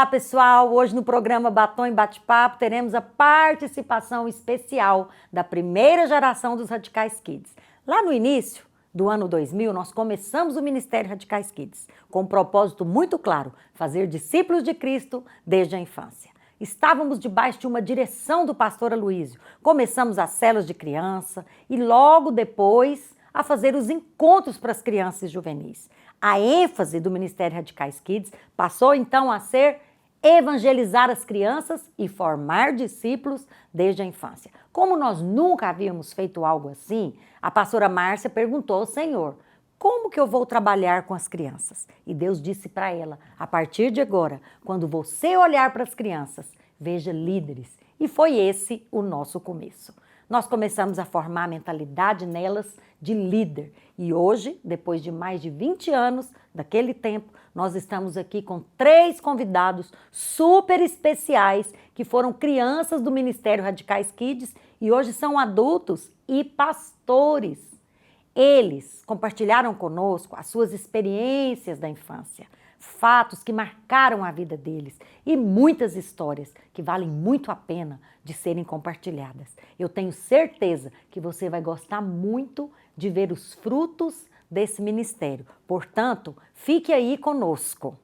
Olá, pessoal! Hoje no programa Batom e Bate-Papo teremos a participação especial da primeira geração dos Radicais Kids. Lá no início do ano 2000, nós começamos o Ministério Radicais Kids com um propósito muito claro: fazer discípulos de Cristo desde a infância. Estávamos debaixo de uma direção do pastor Aloísio. Começamos as células de criança e logo depois a fazer os encontros para as crianças juvenis. A ênfase do Ministério Radicais Kids passou então a ser evangelizar as crianças e formar discípulos desde a infância. Como nós nunca havíamos feito algo assim, a pastora Márcia perguntou ao Senhor: como que eu vou trabalhar com as crianças? E Deus disse para ela: a partir de agora, quando você olhar para as crianças, veja líderes. E foi esse o nosso começo. Nós começamos a formar a mentalidade nelas de líder. E hoje, depois de mais de 20 anos daquele tempo, nós estamos aqui com 3 convidados super especiais que foram crianças do Ministério Radicais Kids e hoje são adultos e pastores. Eles compartilharam conosco as suas experiências da infância, fatos que marcaram a vida deles e muitas histórias que valem muito a pena de serem compartilhadas. Eu tenho certeza que você vai gostar muito de ver os frutos desse ministério. Portanto, fique aí conosco.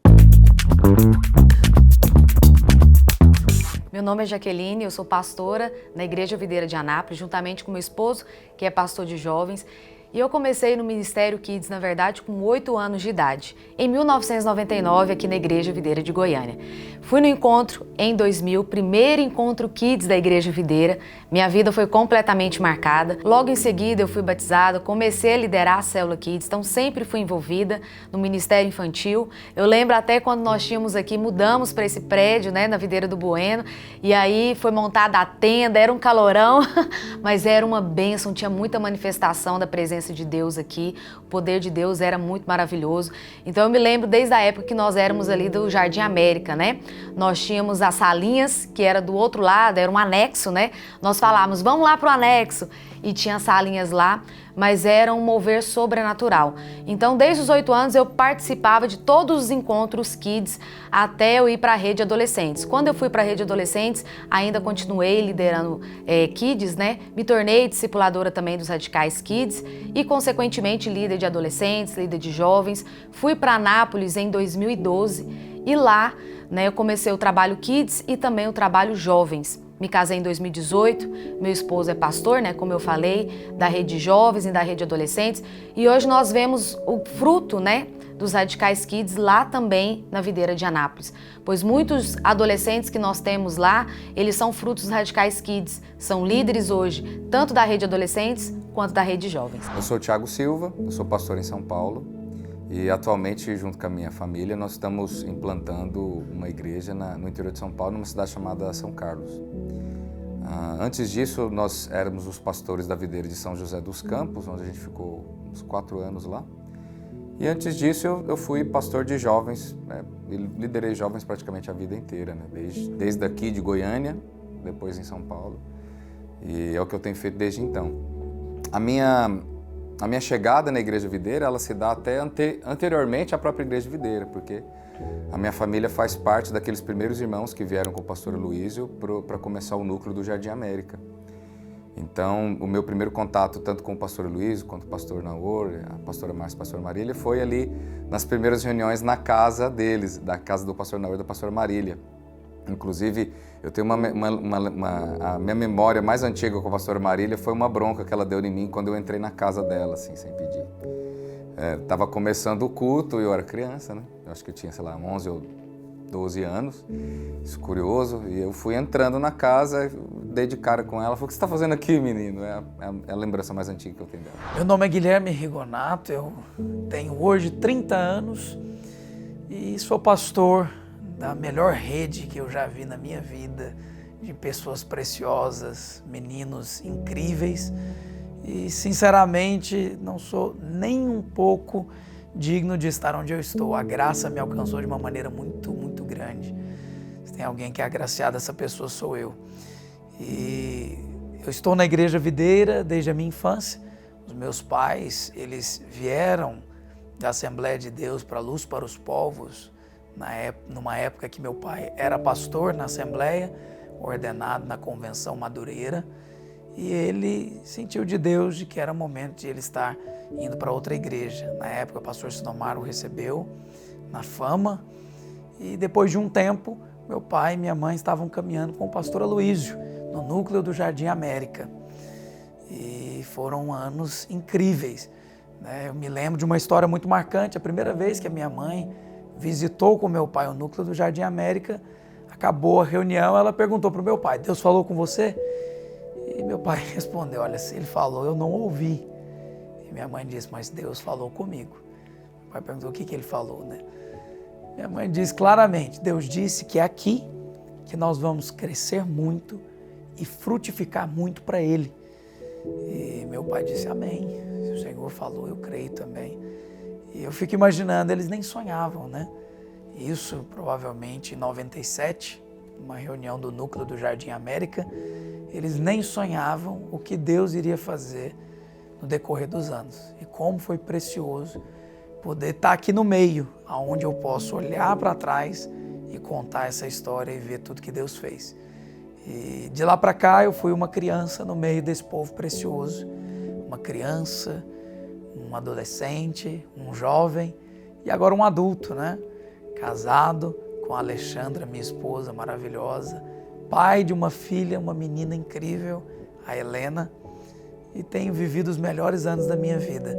Meu nome é Jaqueline, eu sou pastora na Igreja Videira de Anápolis, juntamente com meu esposo, que é pastor de jovens. E eu comecei no Ministério Kids, na verdade, com 8 anos de idade, em 1999, aqui na Igreja Videira de Goiânia. Fui no encontro em 2000, primeiro encontro Kids da Igreja Videira. Minha vida foi completamente marcada. Logo em seguida eu fui batizada, comecei a liderar a Célula Kids, então sempre fui envolvida no Ministério Infantil. Eu lembro até quando nós tínhamos aqui, mudamos para esse prédio, né, na Videira do Bueno, e aí foi montada a tenda, era um calorão, mas era uma bênção, tinha muita manifestação da presença de Deus aqui, o poder de Deus era muito maravilhoso. Então eu me lembro desde a época que nós éramos ali do Jardim América, né? Nós tínhamos as salinhas, que era do outro lado, era um anexo, né? Nós falávamos, vamos lá pro anexo, e tinha salinhas lá, mas era um mover sobrenatural. Então, desde os 8 anos, eu participava de todos os encontros Kids até eu ir para a Rede Adolescentes. Quando eu fui para a Rede Adolescentes, ainda continuei liderando Kids, né? Me tornei discipuladora também dos Radicais Kids e, consequentemente, líder de adolescentes, líder de jovens. Fui para Anápolis em 2012 e lá, né, eu comecei o trabalho Kids e também o trabalho Jovens. Me casei em 2018, meu esposo é pastor, né, como eu falei, da Rede Jovens e da Rede Adolescentes. E hoje nós vemos o fruto, né, dos Radicais Kids lá também na Videira de Anápolis. Pois muitos adolescentes que nós temos lá, eles são frutos dos Radicais Kids. São líderes hoje, tanto da Rede Adolescentes quanto da Rede Jovens. Eu sou o Thiago Silva, eu sou pastor em São Paulo. E atualmente, junto com a minha família, nós estamos implantando uma igreja no interior de São Paulo, numa cidade chamada São Carlos. Antes disso, nós éramos os pastores da Videira de São José dos Campos, onde a gente ficou uns 4 anos lá. E antes disso, eu fui pastor de jovens, né, e liderei jovens praticamente a vida inteira, né, desde aqui de Goiânia, depois em São Paulo. E é o que eu tenho feito desde então. A minha chegada na Igreja Videira, ela se dá até anteriormente à própria Igreja Videira, porque a minha família faz parte daqueles primeiros irmãos que vieram com o pastor Aloísio para começar o núcleo do Jardim América. Então, o meu primeiro contato, tanto com o pastor Aloísio quanto o pastor Naor, a pastora Márcia e a pastora Marília, foi ali nas primeiras reuniões na casa deles, da casa do pastor Naor e da pastora Marília. Inclusive, eu tenho a minha memória mais antiga com a pastora Marília foi uma bronca que ela deu em mim quando eu entrei na casa dela, assim, sem pedir. Tava começando o culto e eu era criança, né? Eu acho que eu tinha, sei lá, 11 ou 12 anos, isso curioso, e eu fui entrando na casa, dei de cara com ela, falei: o que você está fazendo aqui, menino? É a lembrança mais antiga que eu tenho dela. Meu nome é Guilherme Rigonato, eu tenho hoje 30 anos e sou pastor da melhor rede que eu já vi na minha vida, de pessoas preciosas, meninos incríveis, e sinceramente não sou nem um pouco digno de estar onde eu estou. A graça me alcançou de uma maneira muito, muito grande. Se tem alguém que é agraciado, essa pessoa sou eu. E eu estou na Igreja Videira desde a minha infância. Os meus pais, eles vieram da Assembleia de Deus para a Luz para os Povos, numa época que meu pai era pastor na Assembleia, ordenado na Convenção Madureira, e ele sentiu de Deus de que era momento de ele estar indo para outra igreja. Na época, o pastor Sinomar o recebeu na Fama, e depois de um tempo, meu pai e minha mãe estavam caminhando com o pastor Aloísio, no núcleo do Jardim América. E foram anos incríveis, né? Eu me lembro de uma história muito marcante. A primeira vez que a minha mãe visitou com meu pai o núcleo do Jardim América, acabou a reunião, ela perguntou para o meu pai: Deus falou com você? E meu pai respondeu: olha, se ele falou, eu não ouvi. E minha mãe disse: mas Deus falou comigo. Meu pai perguntou: o que ele falou, né? Minha mãe disse claramente: Deus disse que é aqui que nós vamos crescer muito e frutificar muito para Ele. E meu pai disse: amém. Se o Senhor falou, eu creio também. E eu fico imaginando, eles nem sonhavam, né? Isso provavelmente em 97, uma reunião do núcleo do Jardim América, eles nem sonhavam o que Deus iria fazer no decorrer dos anos. E como foi precioso poder estar aqui no meio, onde eu posso olhar para trás e contar essa história e ver tudo que Deus fez. E de lá para cá eu fui uma criança no meio desse povo precioso, uma criança, um adolescente, um jovem e agora um adulto, né? Casado com a Alexandra, minha esposa maravilhosa, pai de uma filha, uma menina incrível, a Helena, e tenho vivido os melhores anos da minha vida.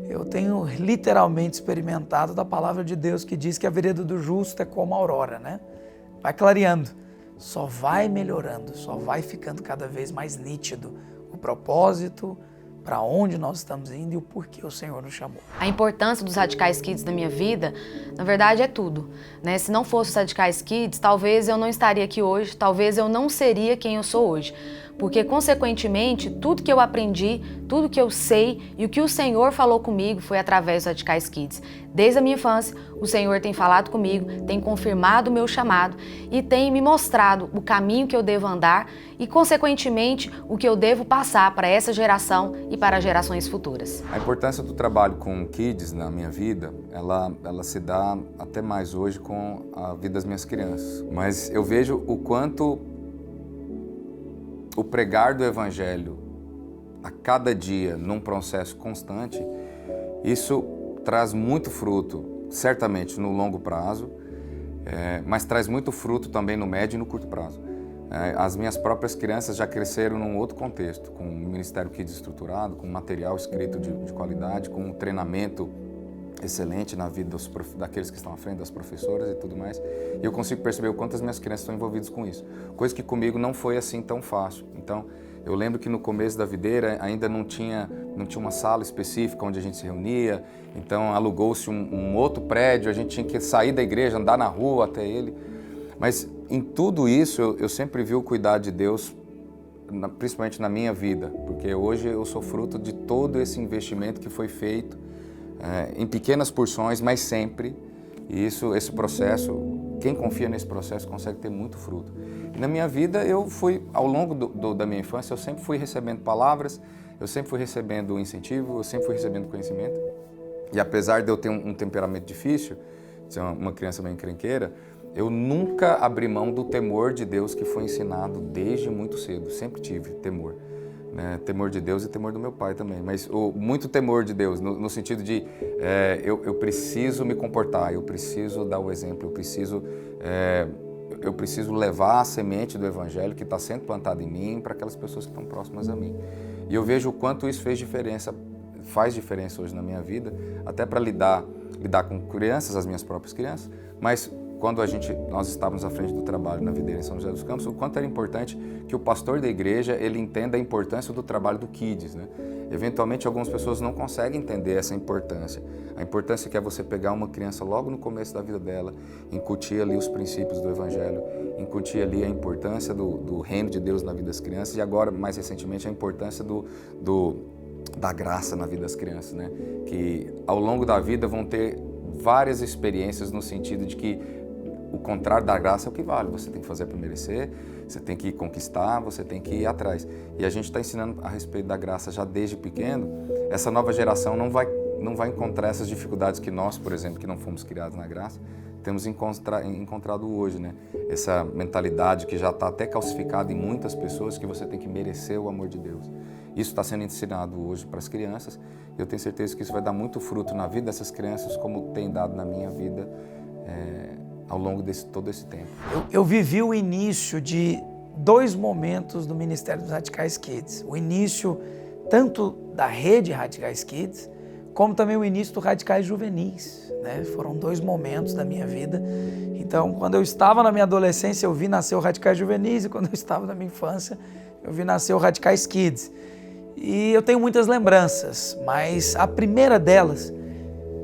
Eu tenho literalmente experimentado da palavra de Deus que diz que a vereda do justo é como a aurora, né? Vai clareando, só vai melhorando, só vai ficando cada vez mais nítido o propósito, para onde nós estamos indo e o porquê o Senhor nos chamou. A importância dos Radicais Kids na minha vida, na verdade, é tudo, né? Se não fosse os Radicais Kids, talvez eu não estaria aqui hoje, talvez eu não seria quem eu sou hoje. Porque, consequentemente, tudo que eu aprendi, tudo que eu sei e o que o Senhor falou comigo foi através dos Radicais Kids. Desde a minha infância, o Senhor tem falado comigo, tem confirmado o meu chamado e tem me mostrado o caminho que eu devo andar e, consequentemente, o que eu devo passar para essa geração e para gerações futuras. A importância do trabalho com kids na minha vida, ela se dá até mais hoje com a vida das minhas crianças. Mas eu vejo o quanto o pregar do Evangelho a cada dia, num processo constante, isso traz muito fruto, certamente no longo prazo, mas traz muito fruto também no médio e no curto prazo. As minhas próprias crianças já cresceram num outro contexto, com um Ministério Kids estruturado, com material escrito de qualidade, com um treinamento excelente na vida daqueles que estão à frente, das professoras e tudo mais. E eu consigo perceber o quanto as minhas crianças estão envolvidas com isso. Coisa que comigo não foi assim tão fácil. Então, eu lembro que no começo da videira ainda não tinha uma sala específica onde a gente se reunia. Então, alugou-se um outro prédio, a gente tinha que sair da igreja, andar na rua até ele. Mas em tudo isso, eu sempre vi o cuidado de Deus, principalmente na minha vida. Porque hoje eu sou fruto de todo esse investimento que foi feito em pequenas porções, mas sempre. E esse processo, quem confia nesse processo consegue ter muito fruto. E na minha vida, eu fui, ao longo da minha infância, eu sempre fui recebendo palavras, eu sempre fui recebendo incentivo, eu sempre fui recebendo conhecimento. E apesar de eu ter um temperamento difícil, de ser uma criança meio encrenqueira, eu nunca abri mão do temor de Deus que foi ensinado desde muito cedo. Sempre tive temor. Né? Temor de Deus e temor do meu pai também, mas muito temor de Deus, no sentido de eu preciso me comportar, eu preciso dar o exemplo, eu preciso levar a semente do Evangelho que está sendo plantada em mim para aquelas pessoas que estão próximas a mim. E eu vejo o quanto isso faz diferença hoje na minha vida, até para lidar com crianças, as minhas próprias crianças, mas quando nós estávamos à frente do trabalho na videira em São José dos Campos, o quanto era importante que o pastor da igreja ele entenda a importância do trabalho do Kids, né? Eventualmente, algumas pessoas não conseguem entender essa importância. A importância que é você pegar uma criança logo no começo da vida dela, incutir ali os princípios do Evangelho, incutir ali a importância do reino de Deus na vida das crianças e agora, mais recentemente, a importância da graça na vida das crianças, né? Que ao longo da vida vão ter várias experiências no sentido de que o contrário da graça é o que vale. Você tem que fazer para merecer, você tem que conquistar, você tem que ir atrás. E a gente está ensinando a respeito da graça já desde pequeno. Essa nova geração não vai não vai encontrar essas dificuldades que nós, por exemplo, que não fomos criados na graça, temos encontrado hoje, né? Essa mentalidade que já está até calcificada em muitas pessoas, que você tem que merecer o amor de Deus. Isso está sendo ensinado hoje para as crianças e eu tenho certeza que isso vai dar muito fruto na vida dessas crianças, como tem dado na minha vida ao longo de todo esse tempo. Eu vivi o início de 2 momentos do Ministério dos Radicais Kids. O início tanto da rede Radicais Kids, como também o início do Radicais Juvenis, né? Foram 2 momentos da minha vida. Então, quando eu estava na minha adolescência, eu vi nascer o Radicais Juvenis, e quando eu estava na minha infância, eu vi nascer o Radicais Kids. E eu tenho muitas lembranças, mas a primeira delas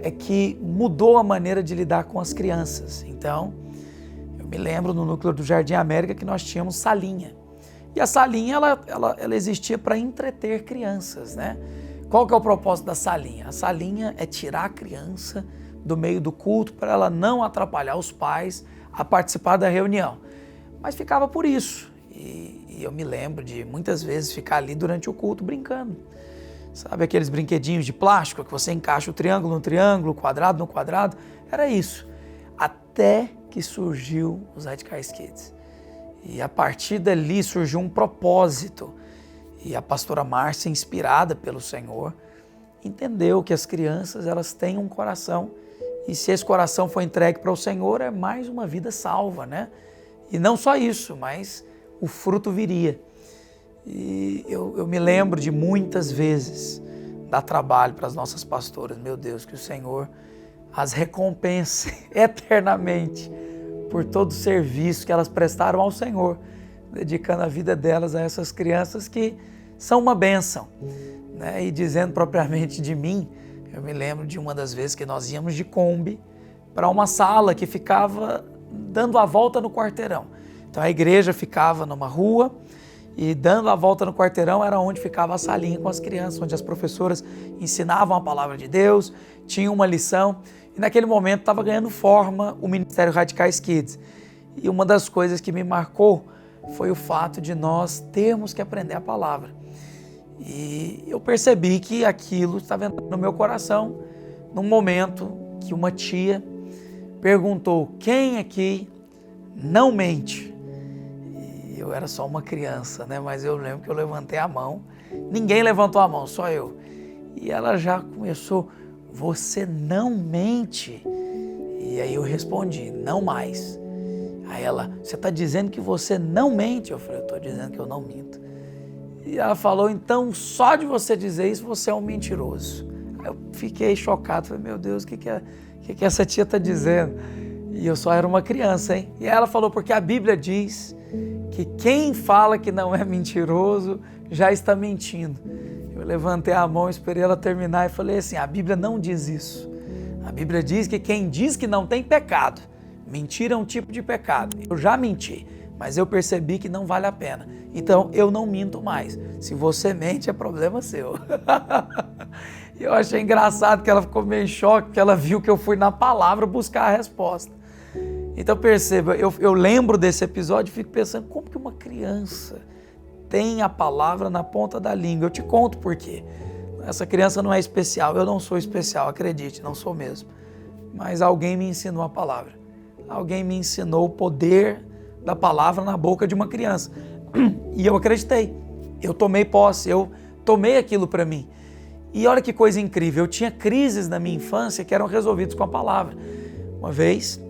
é que mudou a maneira de lidar com as crianças. Então, eu me lembro no núcleo do Jardim América que nós tínhamos salinha. E a salinha, ela existia para entreter crianças, né? Qual que é o propósito da salinha? A salinha é tirar a criança do meio do culto para ela não atrapalhar os pais a participar da reunião. Mas ficava por isso. E eu me lembro de muitas vezes ficar ali durante o culto brincando. Sabe aqueles brinquedinhos de plástico que você encaixa o triângulo no triângulo, o quadrado no quadrado? Era isso. Até que surgiu os Radicais Kids. E a partir dali surgiu um propósito. E a pastora Márcia, inspirada pelo Senhor, entendeu que as crianças, elas têm um coração. E se esse coração for entregue para o Senhor, é mais uma vida salva, né? E não só isso, mas o fruto viria. E eu me lembro de muitas vezes dar trabalho para as nossas pastoras. Meu Deus, que o Senhor as recompense eternamente por todo o serviço que elas prestaram ao Senhor, dedicando a vida delas a essas crianças que são uma bênção, né? E dizendo propriamente de mim, eu me lembro de uma das vezes que nós íamos de Kombi para uma sala que ficava dando a volta no quarteirão. Então a igreja ficava numa rua e dando a volta no quarteirão era onde ficava a salinha com as crianças, onde as professoras ensinavam a palavra de Deus, tinham uma lição. E naquele momento estava ganhando forma o Ministério Radicais Kids. E uma das coisas que me marcou foi o fato de nós termos que aprender a palavra. E eu percebi que aquilo estava entrando no meu coração num momento que uma tia perguntou: quem aqui não mente? E eu era só uma criança, né? Mas eu lembro que eu levantei a mão. Ninguém levantou a mão, só eu. E ela já começou: você não mente? E aí eu respondi: não mais. Aí ela: você está dizendo que você não mente? Eu falei: eu estou dizendo que eu não minto. E ela falou: então só de você dizer isso você é um mentiroso. Aí eu fiquei chocado, falei: meu Deus, o que essa tia está dizendo? E eu só era uma criança, hein? E ela falou: porque a Bíblia diz que quem fala que não é mentiroso já está mentindo. Eu levantei a mão, esperei ela terminar e falei assim: a Bíblia não diz isso. A Bíblia diz que quem diz que não tem pecado, mentira é um tipo de pecado. Eu já menti, mas eu percebi que não vale a pena. Então eu não minto mais. Se você mente, é problema seu. Eu achei engraçado que ela ficou meio em choque, porque ela viu que eu fui na palavra buscar a resposta. Então perceba, eu lembro desse episódio e fico pensando: como que uma criança tem a palavra na ponta da língua? Eu te conto por quê. Essa criança não é especial, eu não sou especial, acredite, não sou mesmo. Mas alguém me ensinou a palavra. Alguém me ensinou o poder da palavra na boca de uma criança. E eu acreditei, eu tomei posse, eu tomei aquilo para mim. E olha que coisa incrível, eu tinha crises na minha infância que eram resolvidas com a palavra. Uma vez,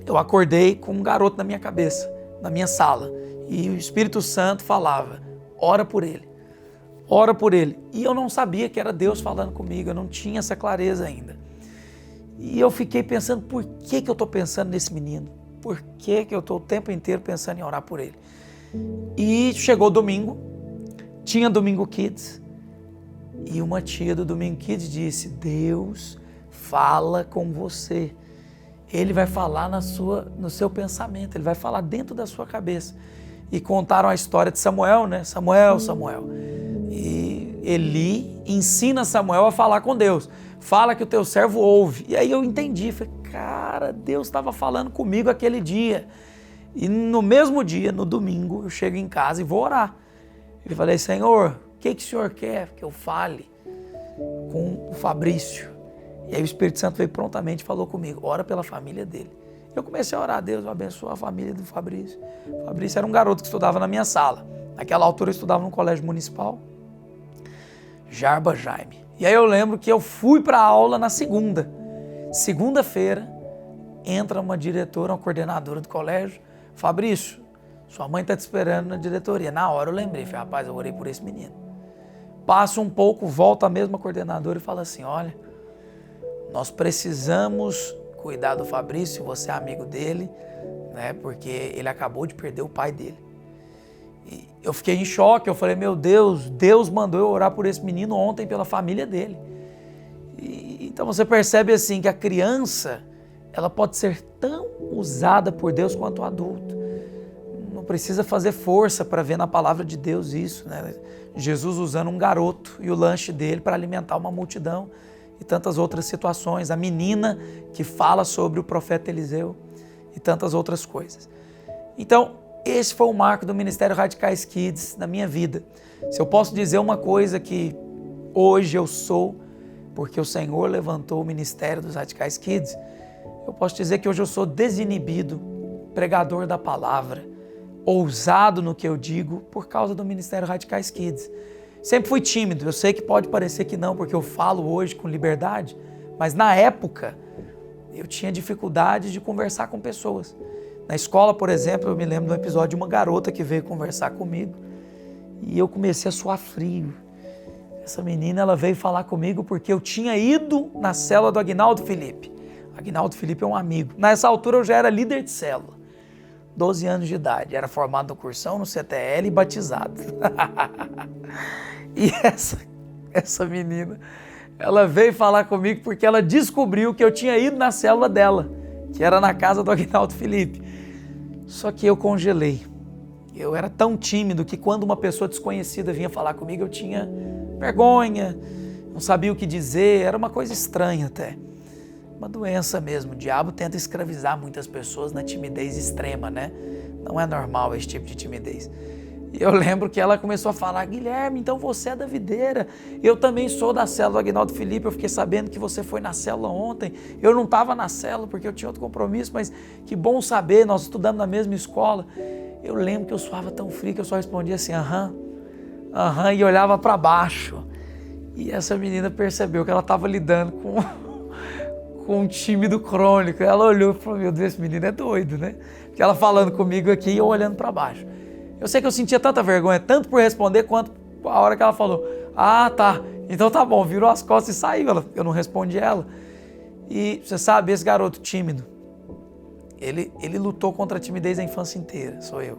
eu acordei com um garoto na minha cabeça, na minha sala. E o Espírito Santo falava: ora por ele, ora por ele. E eu não sabia que era Deus falando comigo, eu não tinha essa clareza ainda. E eu fiquei pensando: por que eu estou pensando nesse menino? Por que eu estou o tempo inteiro pensando em orar por ele? E chegou domingo, tinha Domingo Kids, e uma tia do Domingo Kids disse: Deus fala com você. Ele vai falar no seu pensamento, ele vai falar dentro da sua cabeça. E contaram a história de Samuel, né? Samuel. E Eli ensina Samuel a falar com Deus. Fala que o teu servo ouve. E aí eu entendi, falei: cara, Deus estava falando comigo aquele dia. E no mesmo dia, no domingo, eu chego em casa e vou orar. Eu falei: Senhor, o que o Senhor quer que eu fale? com o Fabrício. E aí o Espírito Santo veio prontamente e falou comigo, ora pela família dele. Eu comecei a orar, Deus abençoe a família do Fabrício. O Fabrício era um garoto que estudava na minha sala. Naquela altura eu estudava num colégio municipal, Jarba Jaime. E aí eu lembro que eu fui para a aula na segunda-feira, entra uma diretora, uma coordenadora do colégio, Fabrício, sua mãe está te esperando na diretoria. Na hora eu lembrei, falei, rapaz, eu orei por esse menino. Passa um pouco, volta a mesma coordenadora e fala assim, olha, nós precisamos cuidar do Fabrício, você é amigo dele, né, porque ele acabou de perder o pai dele. E eu fiquei em choque, eu falei, meu Deus, Deus mandou eu orar por esse menino ontem pela família dele. Então você percebe assim que a criança, ela pode ser tão usada por Deus quanto o adulto. Não precisa fazer força para ver na palavra de Deus isso, né? Jesus usando um garoto e o lanche dele para alimentar uma multidão e tantas outras situações. A menina que fala sobre o profeta Eliseu e tantas outras coisas. Então, esse foi o marco do Ministério Radicais Kids na minha vida. Se eu posso dizer uma coisa que hoje eu sou, porque o Senhor levantou o Ministério dos Radicais Kids, eu posso dizer que hoje eu sou desinibido, pregador da palavra, ousado no que eu digo por causa do Ministério Radicais Kids. Sempre fui tímido, eu sei que pode parecer que não, porque eu falo hoje com liberdade, mas na época eu tinha dificuldade de conversar com pessoas. Na escola, por exemplo, eu me lembro de um episódio de uma garota que veio conversar comigo e eu comecei a suar frio. Essa menina, ela veio falar comigo porque eu tinha ido na célula do Aguinaldo Felipe. Aguinaldo Felipe é um amigo. Nessa altura eu já era líder de célula, 12 anos de idade, era formado no cursão, no CTL e batizado. E essa menina, ela veio falar comigo porque ela descobriu que eu tinha ido na célula dela, que era na casa do Aguinaldo Felipe. Só que eu congelei. Eu era tão tímido que quando uma pessoa desconhecida vinha falar comigo, eu tinha vergonha, não sabia o que dizer, era uma coisa estranha até. Uma doença mesmo, o diabo tenta escravizar muitas pessoas na timidez extrema, né? Não é normal esse tipo de timidez. E eu lembro que ela começou a falar, Guilherme, então você é da videira, eu também sou da célula do Aguinaldo Felipe, eu fiquei sabendo que você foi na célula ontem, eu não estava na célula porque eu tinha outro compromisso, mas que bom saber, nós estudamos na mesma escola. Eu lembro que eu suava tão frio que eu só respondia assim, aham, e olhava para baixo. E essa menina percebeu que ela estava lidando com um tímido crônico. Ela olhou e falou, meu Deus, esse menino é doido, né? Porque ela falando comigo aqui e eu olhando para baixo. Eu sei que eu sentia tanta vergonha, tanto por responder, quanto a hora que ela falou, ah, tá, então tá bom, virou as costas e saiu. Eu não respondi ela. E você sabe, esse garoto tímido, ele lutou contra a timidez a infância inteira, sou eu.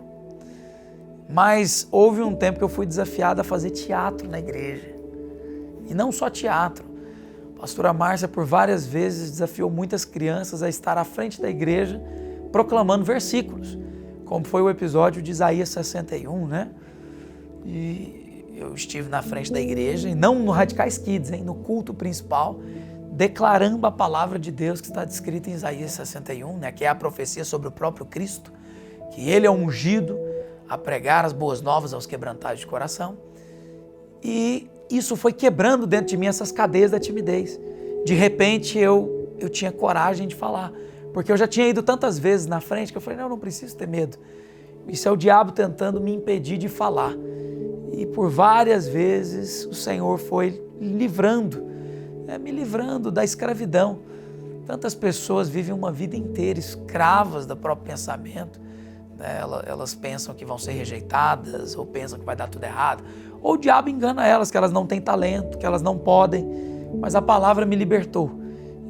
Mas houve um tempo que eu fui desafiado a fazer teatro na igreja. E não só teatro. A pastora Márcia, por várias vezes, desafiou muitas crianças a estar à frente da igreja proclamando versículos, como foi o episódio de Isaías 61, né? E eu estive na frente da igreja, e não no Radicais Kids, no culto principal, declarando a palavra de Deus que está descrita em Isaías 61, né? Que é a profecia sobre o próprio Cristo, que ele é ungido a pregar as boas novas aos quebrantados de coração. E isso foi quebrando dentro de mim essas cadeias da timidez. De repente eu tinha coragem de falar, porque eu já tinha ido tantas vezes na frente que eu falei, não preciso ter medo. Isso é o diabo tentando me impedir de falar. E por várias vezes o Senhor foi me livrando da escravidão. Tantas pessoas vivem uma vida inteira escravas do próprio pensamento. Elas pensam que vão ser rejeitadas, ou pensam que vai dar tudo errado, ou o diabo engana elas, que elas não têm talento, que elas não podem, mas a palavra me libertou,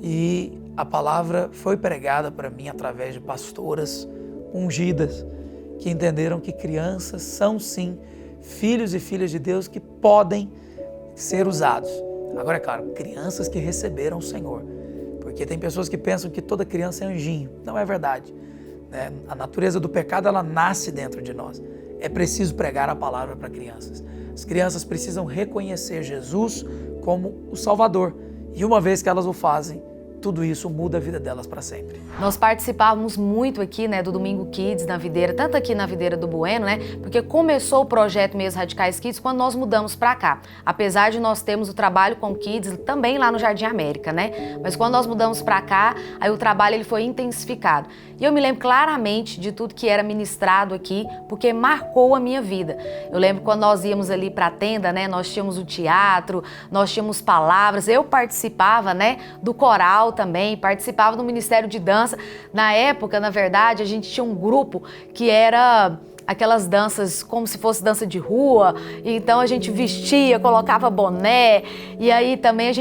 e a palavra foi pregada para mim através de pastoras ungidas, que entenderam que crianças são sim filhos e filhas de Deus que podem ser usados. Agora é claro, crianças que receberam o Senhor, porque tem pessoas que pensam que toda criança é anjinho, não é verdade. A natureza do pecado, ela nasce dentro de nós. É preciso pregar a palavra para crianças. As crianças precisam reconhecer Jesus como o Salvador. E uma vez que elas o fazem, tudo isso muda a vida delas para sempre. Nós participávamos muito aqui, né, do Domingo Kids na Videira, tanto aqui na Videira do Bueno, né, porque começou o projeto mesmo Radicais Kids quando nós mudamos para cá. Apesar de nós termos o trabalho com Kids também lá no Jardim América, né, mas quando nós mudamos para cá, aí o trabalho ele foi intensificado. E eu me lembro claramente de tudo que era ministrado aqui, porque marcou a minha vida. Eu lembro quando nós íamos ali para a tenda, né, nós tínhamos o teatro, nós tínhamos palavras, eu participava, né, do coral também, participava do Ministério de Dança. Na época, na verdade, a gente tinha um grupo que era aquelas danças como se fosse dança de rua, então a gente vestia, colocava boné, e aí também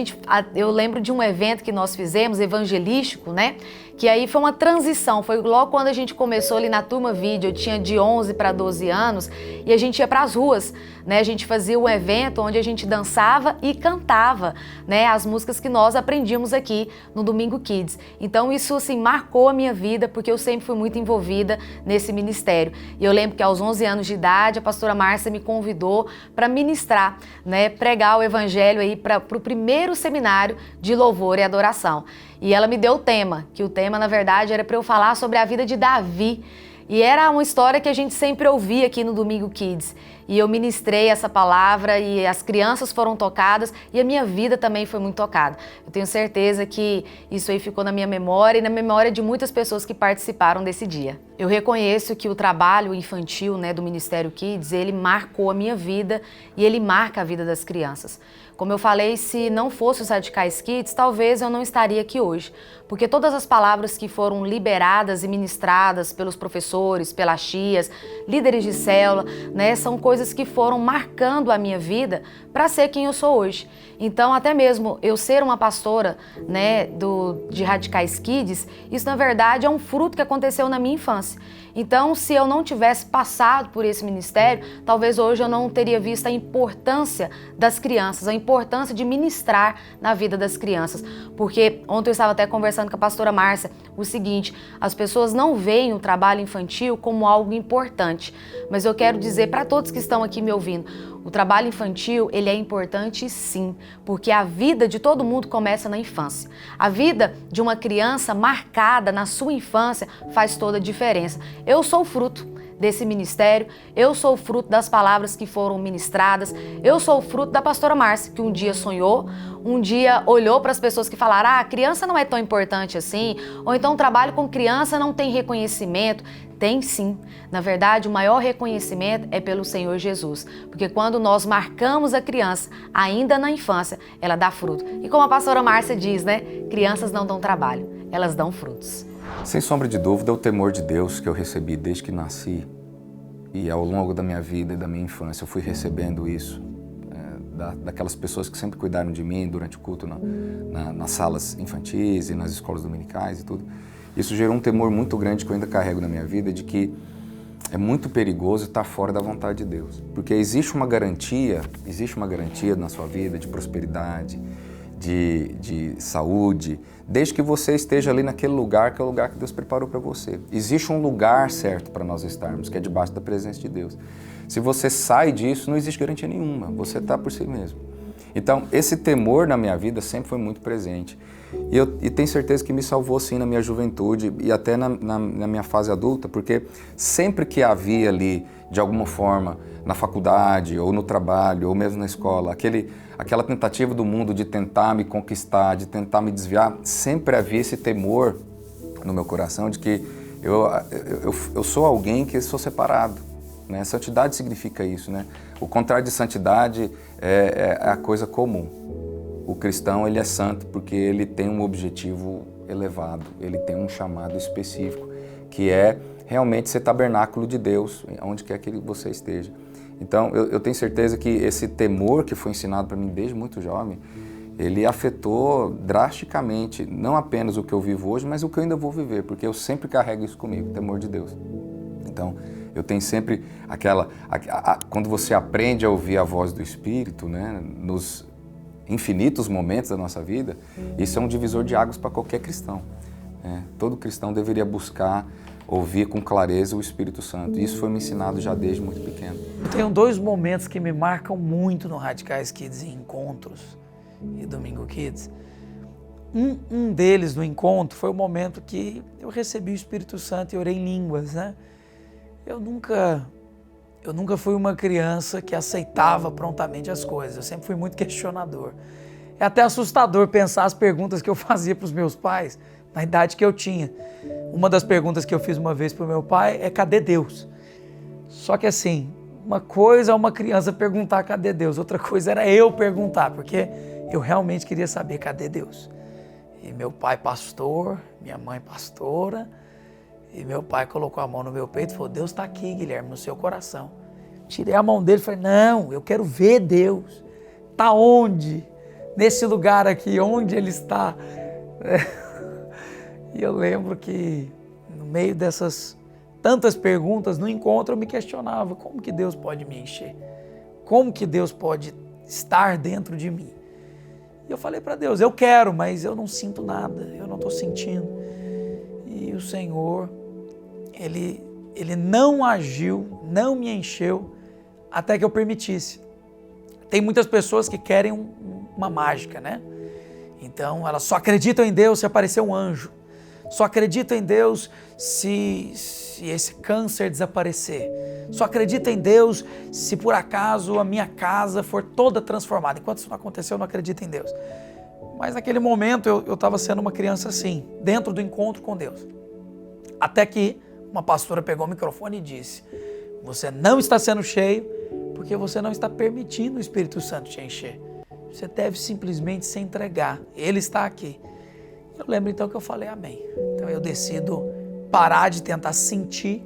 eu lembro de um evento que nós fizemos, evangelístico, né? Que aí foi uma transição, foi logo quando a gente começou ali na Turma Vídeo, eu tinha de 11 para 12 anos, e a gente ia para as ruas, né? A gente fazia um evento onde a gente dançava e cantava, né? As músicas que nós aprendíamos aqui no Domingo Kids. Então isso, assim, marcou a minha vida, porque eu sempre fui muito envolvida nesse ministério. E eu lembro que aos 11 anos de idade, a pastora Márcia me convidou para ministrar, né? Pregar o evangelho aí para o primeiro seminário de louvor e adoração. E ela me deu o tema, que o tema, na verdade, era para eu falar sobre a vida de Davi. E era uma história que a gente sempre ouvia aqui no Domingo Kids. E eu ministrei essa palavra e as crianças foram tocadas e a minha vida também foi muito tocada. Eu tenho certeza que isso aí ficou na minha memória e na memória de muitas pessoas que participaram desse dia. Eu reconheço que o trabalho infantil, né, do Ministério Kids, ele marcou a minha vida e ele marca a vida das crianças. Como eu falei, se não fosse os Radicais Kids, talvez eu não estaria aqui hoje. Porque todas as palavras que foram liberadas e ministradas pelos professores, pelas tias, líderes de célula, né, são coisas que foram marcando a minha vida para ser quem eu sou hoje. Então, até mesmo eu ser uma pastora, né, de Radicais Kids, isso na verdade é um fruto que aconteceu na minha infância. Então, se eu não tivesse passado por esse ministério, talvez hoje eu não teria visto a importância das crianças, a importância de ministrar na vida das crianças. Porque ontem eu estava até conversando com a pastora Márcia o seguinte, as pessoas não veem o trabalho infantil como algo importante, mas eu quero dizer para todos que estão aqui me ouvindo, o trabalho infantil, ele é importante sim, porque a vida de todo mundo começa na infância. A vida de uma criança marcada na sua infância faz toda a diferença. Eu sou fruto desse ministério, eu sou fruto das palavras que foram ministradas, eu sou fruto da pastora Márcia, que um dia sonhou, um dia olhou para as pessoas que falaram, a criança não é tão importante assim, ou então o trabalho com criança não tem reconhecimento. Tem sim. Na verdade, o maior reconhecimento é pelo Senhor Jesus, porque quando nós marcamos a criança, ainda na infância, ela dá fruto. E como a pastora Márcia diz, né, crianças não dão trabalho, elas dão frutos. Sem sombra de dúvida, o temor de Deus que eu recebi desde que nasci e ao longo da minha vida e da minha infância, eu fui recebendo isso daquelas pessoas que sempre cuidaram de mim durante o culto nas salas infantis e nas escolas dominicais e tudo. Isso gerou um temor muito grande que eu ainda carrego na minha vida de que é muito perigoso estar fora da vontade de Deus. Porque existe uma garantia na sua vida de prosperidade, de saúde, desde que você esteja ali naquele lugar que é o lugar que Deus preparou para você. Existe um lugar certo para nós estarmos, que é debaixo da presença de Deus. Se você sai disso, não existe garantia nenhuma, você está por si mesmo. Então, esse temor na minha vida sempre foi muito presente. E tenho certeza que me salvou sim na minha juventude e até na minha fase adulta, porque sempre que havia ali, de alguma forma, na faculdade ou no trabalho ou mesmo na escola, aquela tentativa do mundo de tentar me conquistar, de tentar me desviar, sempre havia esse temor no meu coração de que eu sou alguém que sou separado. Né? Santidade significa isso, né? O contrário de santidade é a coisa comum. O cristão, ele é santo porque ele tem um objetivo elevado, ele tem um chamado específico, que é realmente ser tabernáculo de Deus, onde quer que você esteja. Então, eu tenho certeza que esse temor que foi ensinado para mim desde muito jovem, ele afetou drasticamente, não apenas o que eu vivo hoje, mas o que eu ainda vou viver, porque eu sempre carrego isso comigo, o temor de Deus. Então, eu tenho sempre quando você aprende a ouvir a voz do Espírito, né, nos infinitos momentos da nossa vida, isso é um divisor de águas para qualquer cristão. Né? Todo cristão deveria buscar ouvir com clareza o Espírito Santo. Isso foi me ensinado já desde muito pequeno. Eu tenho 2 momentos que me marcam muito no Radicais Kids e Encontros e Domingo Kids. um deles no encontro foi o momento que eu recebi o Espírito Santo e orei em línguas, né? Eu nunca fui uma criança que aceitava prontamente as coisas, eu sempre fui muito questionador. É até assustador pensar as perguntas que eu fazia para os meus pais na idade que eu tinha. Uma das perguntas que eu fiz uma vez para o meu pai é: cadê Deus? Só que assim, uma coisa é uma criança perguntar cadê Deus, outra coisa era eu perguntar, porque eu realmente queria saber cadê Deus. E meu pai pastor, minha mãe pastora, e meu pai colocou a mão no meu peito e falou: Deus está aqui, Guilherme, no seu coração. Tirei a mão dele e falei: não, eu quero ver Deus. Está onde? Nesse lugar aqui, onde Ele está? E eu lembro que no meio dessas tantas perguntas, no encontro eu me questionava: como que Deus pode me encher? Como que Deus pode estar dentro de mim? E eu falei para Deus: eu quero, mas eu não sinto nada, eu não estou sentindo. E o Senhor, Ele não agiu, não me encheu, até que eu permitisse. Tem muitas pessoas que querem uma mágica, né? Então elas só acreditam em Deus se aparecer um anjo. Só acreditam em Deus se esse câncer desaparecer. Só acreditam em Deus se por acaso a minha casa for toda transformada. Enquanto isso não aconteceu, eu não acredito em Deus. Mas naquele momento eu estava sendo uma criança assim, dentro do encontro com Deus. Até que uma pastora pegou o microfone e disse: você não está sendo cheio porque você não está permitindo o Espírito Santo te encher. Você deve simplesmente se entregar. Ele está aqui. Eu lembro então que eu falei amém. Então eu decido parar de tentar sentir,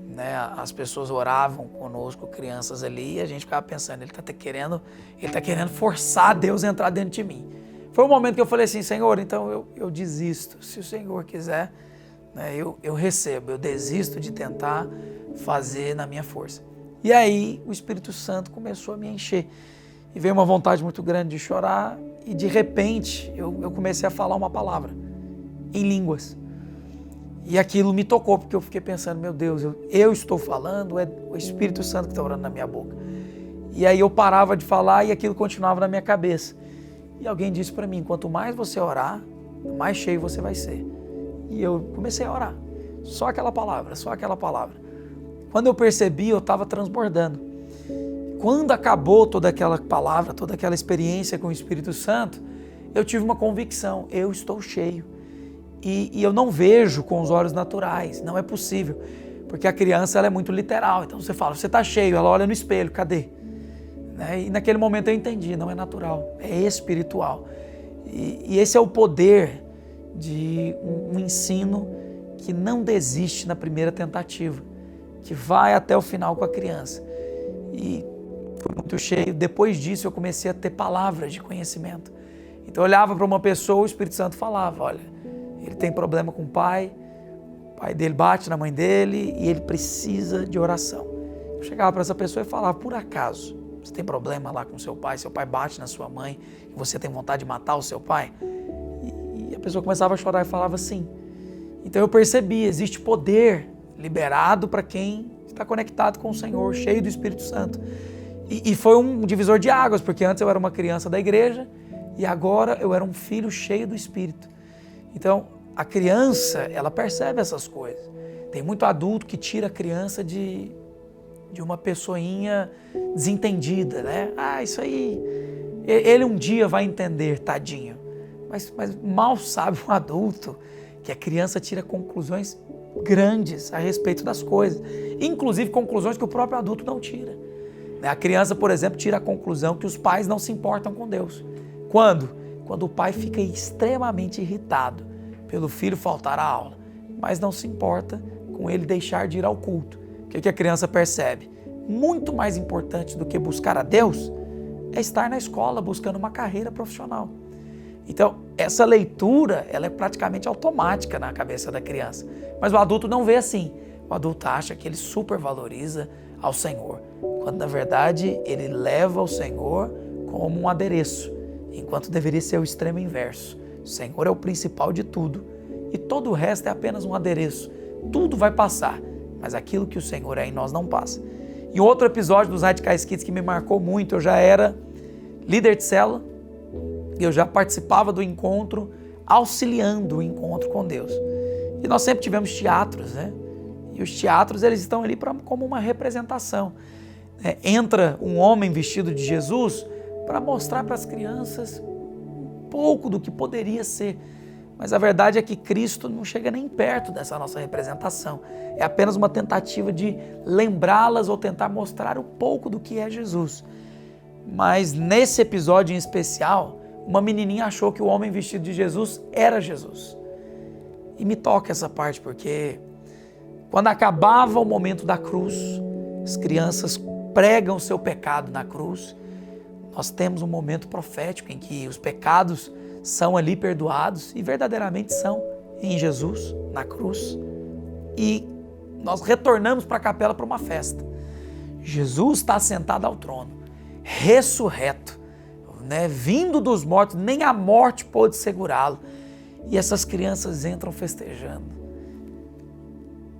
né? As pessoas oravam conosco, crianças ali, e a gente ficava pensando: ele está querendo forçar Deus a entrar dentro de mim. Foi um momento que eu falei assim: Senhor, então eu desisto. Se o Senhor quiser, né, eu recebo, eu desisto de tentar fazer na minha força. E aí o Espírito Santo começou a me encher. E veio uma vontade muito grande de chorar, e de repente eu comecei a falar uma palavra em línguas. E aquilo me tocou, porque eu fiquei pensando: meu Deus, eu estou falando, é o Espírito Santo que está orando na minha boca. E aí eu parava de falar e aquilo continuava na minha cabeça. E alguém disse para mim: quanto mais você orar, mais cheio você vai ser. E eu comecei a orar, só aquela palavra, só aquela palavra. Quando eu percebi, eu estava transbordando. Quando acabou toda aquela palavra, toda aquela experiência com o Espírito Santo, eu tive uma convicção: eu estou cheio. E eu não vejo com os olhos naturais, não é possível. Porque a criança, ela é muito literal. Então você fala: você está cheio, ela olha no espelho, cadê? Né? E naquele momento eu entendi: não é natural, é espiritual. E esse é o poder de um ensino que não desiste na primeira tentativa, que vai até o final com a criança. E foi muito cheio. Depois disso eu comecei a ter palavras de conhecimento. Então eu olhava para uma pessoa, o Espírito Santo falava: olha, ele tem problema com o pai dele bate na mãe dele e ele precisa de oração. Eu chegava para essa pessoa e falava: por acaso você tem problema lá com seu pai bate na sua mãe e você tem vontade de matar o seu pai? E a pessoa começava a chorar e falava sim. Então eu percebi: existe poder liberado para quem está conectado com o Senhor, cheio do Espírito Santo. E foi um divisor de águas, porque antes eu era uma criança da igreja e agora eu era um filho cheio do Espírito. Então, a criança, ela percebe essas coisas. Tem muito adulto que tira a criança de uma pessoinha desentendida, né? Isso aí, ele um dia vai entender, tadinho. Mas mal sabe um adulto que a criança tira conclusões grandes a respeito das coisas, inclusive conclusões que o próprio adulto não tira. A criança, por exemplo, tira a conclusão que os pais não se importam com Deus. Quando? Quando o pai fica extremamente irritado pelo filho faltar à aula, mas não se importa com ele deixar de ir ao culto. O que a criança percebe? Muito mais importante do que buscar a Deus é estar na escola buscando uma carreira profissional. Então, essa leitura, ela é praticamente automática na cabeça da criança. Mas o adulto não vê assim. O adulto acha que ele supervaloriza ao Senhor, quando na verdade ele leva o Senhor como um adereço, enquanto deveria ser o extremo inverso. O Senhor é o principal de tudo e todo o resto é apenas um adereço. Tudo vai passar, mas aquilo que o Senhor é em nós não passa. E outro episódio dos Radicais Kids que me marcou muito: eu já era líder de célula, eu já participava do encontro, auxiliando o encontro com Deus. E nós sempre tivemos teatros, né? E os teatros, eles estão ali como uma representação. Entra um homem vestido de Jesus para mostrar para as crianças um pouco do que poderia ser. Mas a verdade é que Cristo não chega nem perto dessa nossa representação. É apenas uma tentativa de lembrá-las ou tentar mostrar um pouco do que é Jesus. Mas nesse episódio em especial, uma menininha achou que o homem vestido de Jesus era Jesus. E me toca essa parte, porque quando acabava o momento da cruz, as crianças pregam o seu pecado na cruz, nós temos um momento profético em que os pecados são ali perdoados e verdadeiramente são em Jesus, na cruz. E nós retornamos para a capela para uma festa. Jesus está sentado ao trono, ressurreto, né? Vindo dos mortos, nem a morte pôde segurá-lo. E essas crianças entram festejando.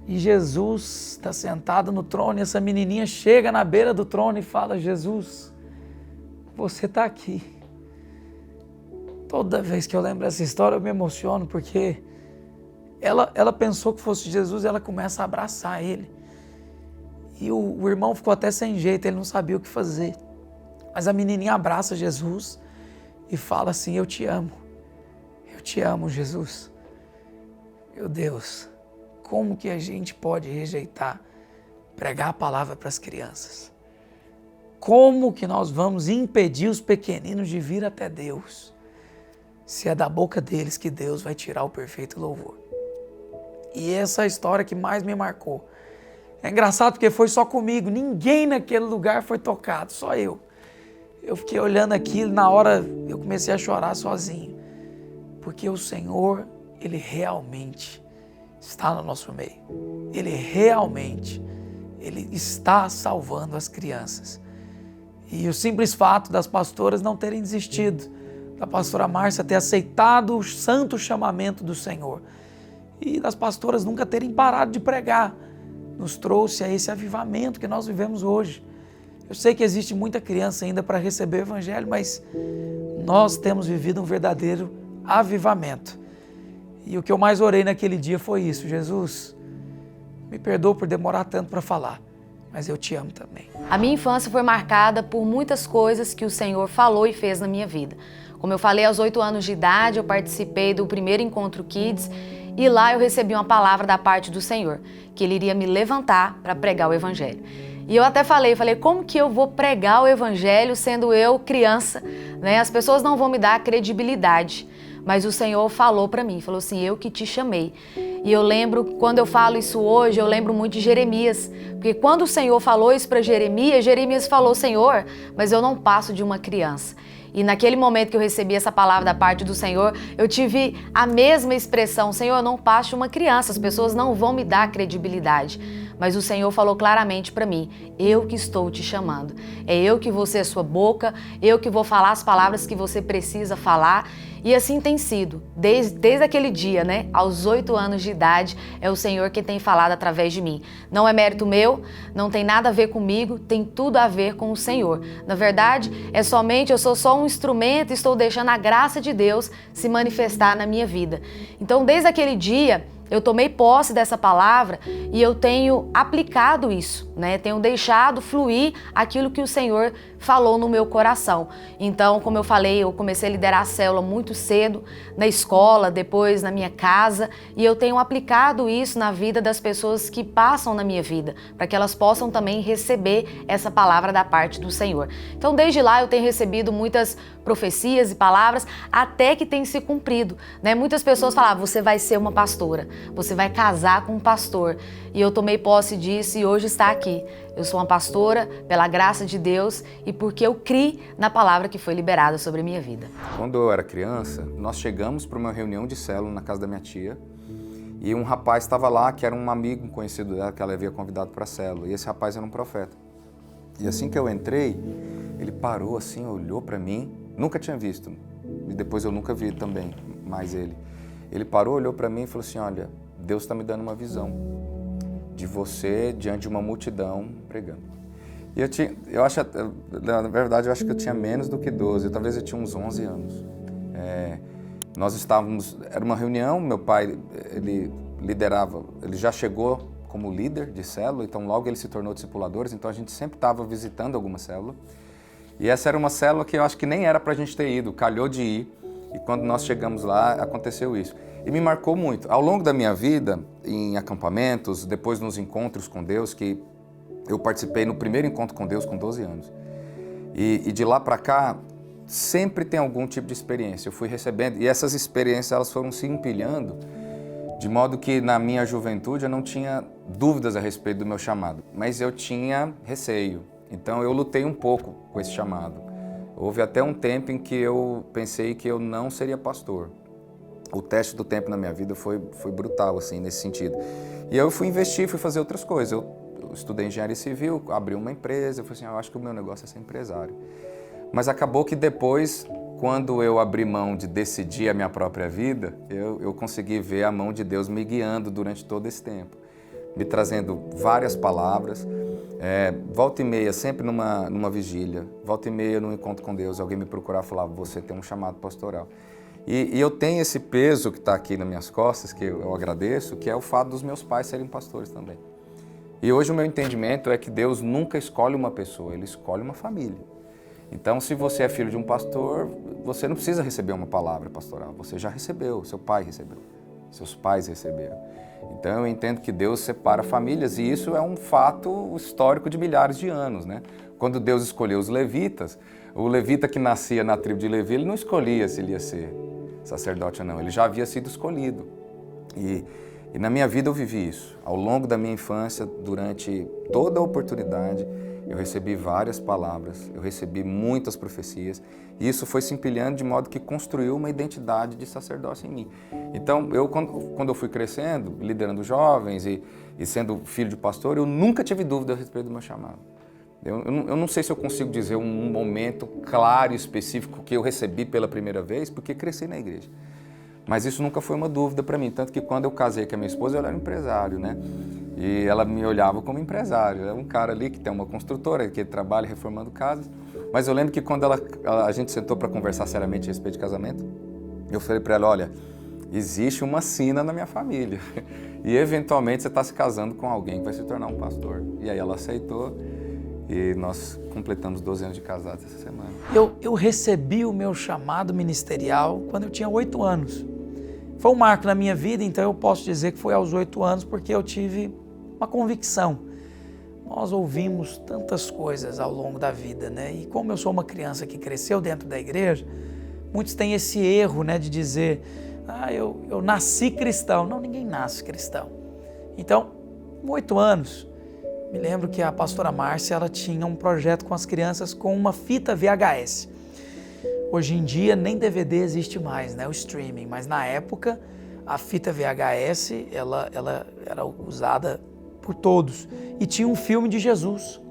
E Jesus está sentado no trono e essa menininha chega na beira do trono e fala: Jesus, você está aqui. Toda vez que eu lembro dessa história eu me emociono, porque ela pensou que fosse Jesus e ela começa a abraçar ele. E o irmão ficou até sem jeito, ele não sabia o que fazer. Mas a menininha abraça Jesus e fala assim: eu te amo, Jesus. Meu Deus, como que a gente pode rejeitar pregar a palavra para as crianças? Como que nós vamos impedir os pequeninos de vir até Deus, se é da boca deles que Deus vai tirar o perfeito louvor? E essa é a história que mais me marcou. É engraçado porque foi só comigo, ninguém naquele lugar foi tocado, só eu. Eu fiquei olhando aquilo, na hora eu comecei a chorar sozinho, porque o Senhor, Ele realmente está no nosso meio. Ele está salvando as crianças. E o simples fato das pastoras não terem desistido, da pastora Márcia ter aceitado o santo chamamento do Senhor e das pastoras nunca terem parado de pregar, nos trouxe a esse avivamento que nós vivemos hoje. Eu sei que existe muita criança ainda para receber o Evangelho, mas nós temos vivido um verdadeiro avivamento. E o que eu mais orei naquele dia foi isso: Jesus, me perdoa por demorar tanto para falar, mas eu te amo também. A minha infância foi marcada por muitas coisas que o Senhor falou e fez na minha vida. Como eu falei, aos 8 anos de idade, eu participei do primeiro Encontro Kids e lá eu recebi uma palavra da parte do Senhor, que Ele iria me levantar para pregar o Evangelho. E eu até falei, como que eu vou pregar o Evangelho sendo eu criança, né? As pessoas não vão me dar credibilidade. Mas o Senhor falou para mim, falou assim: eu que te chamei. E eu lembro, quando eu falo isso hoje, eu lembro muito de Jeremias. Porque quando o Senhor falou isso para Jeremias, Jeremias falou: Senhor, mas eu não passo de uma criança. E naquele momento que eu recebi essa palavra da parte do Senhor, eu tive a mesma expressão: Senhor, eu não passo de uma criança, as pessoas não vão me dar credibilidade. Mas o Senhor falou claramente para mim: eu que estou te chamando. É eu que vou ser a sua boca, eu que vou falar as palavras que você precisa falar. E assim tem sido, desde aquele dia, né? Aos 8 anos de idade, é o Senhor que tem falado através de mim. Não é mérito meu, não tem nada a ver comigo, tem tudo a ver com o Senhor. Na verdade, eu sou só um instrumento e estou deixando a graça de Deus se manifestar na minha vida. Então, desde aquele dia, eu tomei posse dessa palavra e eu tenho aplicado isso, né? Tenho deixado fluir aquilo que o Senhor falou no meu coração. Então, como eu falei, eu comecei a liderar a célula muito cedo, na escola, depois na minha casa, e eu tenho aplicado isso na vida das pessoas que passam na minha vida, para que elas possam também receber essa palavra da parte do Senhor. Então, desde lá eu tenho recebido muitas profecias e palavras, até que tem se cumprido, né? Muitas pessoas falavam: você vai ser uma pastora, você vai casar com um pastor. E eu tomei posse disso e hoje está aqui. Eu sou uma pastora pela graça de Deus e porque eu criei na palavra que foi liberada sobre a minha vida. Quando eu era criança, nós chegamos para uma reunião de célula na casa da minha tia e um rapaz estava lá que era um amigo, um conhecido dela, que ela havia convidado para a célula. E esse rapaz era um profeta. E assim que eu entrei, ele parou assim, olhou para mim, nunca tinha visto. E depois eu nunca vi também mais ele. Ele parou, olhou para mim e falou assim: olha, Deus está me dando uma visão de você diante de uma multidão pregando. E na verdade, eu acho que eu tinha menos do que 12, talvez eu tinha uns 11 anos. Nós estávamos, era uma reunião, meu pai, ele liderava, ele já chegou como líder de célula, então logo ele se tornou discipulador, então a gente sempre estava visitando alguma célula. E essa era uma célula que eu acho que nem era para a gente ter ido, calhou de ir, e quando nós chegamos lá, aconteceu isso. E me marcou muito. Ao longo da minha vida, em acampamentos, depois nos encontros com Deus, que eu participei no primeiro encontro com Deus com 12 anos. E de lá para cá, sempre tem algum tipo de experiência. Eu fui recebendo, e essas experiências elas foram se empilhando, de modo que na minha juventude eu não tinha dúvidas a respeito do meu chamado, mas eu tinha receio. Então eu lutei um pouco com esse chamado. Houve até um tempo em que eu pensei que eu não seria pastor. O teste do tempo na minha vida foi brutal, assim, nesse sentido. E eu fui investir, fui fazer outras coisas. Eu estudei engenharia civil, abri uma empresa, eu falei assim, eu acho que o meu negócio é ser empresário. Mas acabou que depois, quando eu abri mão de decidir a minha própria vida, eu consegui ver a mão de Deus me guiando durante todo esse tempo, me trazendo várias palavras. Volta e meia, sempre numa vigília, volta e meia num encontro com Deus, alguém me procurava e falava, você tem um chamado pastoral. E eu tenho esse peso que está aqui nas minhas costas, que eu agradeço, que é o fato dos meus pais serem pastores também. E hoje o meu entendimento é que Deus nunca escolhe uma pessoa, Ele escolhe uma família. Então, se você é filho de um pastor, você não precisa receber uma palavra pastoral, você já recebeu, seu pai recebeu, seus pais receberam. Então, eu entendo que Deus separa famílias e isso é um fato histórico de milhares de anos, né? Quando Deus escolheu os levitas, o levita que nascia na tribo de Levi, ele não escolhia se ele ia ser sacerdote ou não, ele já havia sido escolhido. E na minha vida eu vivi isso. Ao longo da minha infância, durante toda a oportunidade, eu recebi várias palavras, eu recebi muitas profecias, e isso foi se empilhando de modo que construiu uma identidade de sacerdócio em mim. Então, quando eu fui crescendo, liderando jovens e sendo filho de pastor, eu nunca tive dúvida a respeito do meu chamado. Eu não sei se eu consigo dizer um momento claro e específico que eu recebi pela primeira vez, porque cresci na igreja. Mas isso nunca foi uma dúvida para mim, tanto que quando eu casei com a minha esposa, eu era empresário, né? E ela me olhava como empresário. É um cara ali que tem uma construtora, que trabalha reformando casas. Mas eu lembro que quando a gente sentou para conversar seriamente a respeito de casamento, eu falei para ela, olha, existe uma sina na minha família. E eventualmente você está se casando com alguém que vai se tornar um pastor. E aí ela aceitou e nós completamos 12 anos de casados essa semana. Eu recebi o meu chamado ministerial quando eu tinha 8 anos. Foi um marco na minha vida, então eu posso dizer que foi aos 8 anos porque eu tive uma convicção. Nós ouvimos tantas coisas ao longo da vida, né? E como eu sou uma criança que cresceu dentro da igreja, muitos têm esse erro, né, de dizer, eu nasci cristão. Não, ninguém nasce cristão. Então, com 8 anos, me lembro que a pastora Márcia, ela tinha um projeto com as crianças com uma fita VHS. Hoje em dia nem DVD existe mais, né, o streaming, mas na época a fita VHS ela era usada por todos e tinha um filme de Jesus.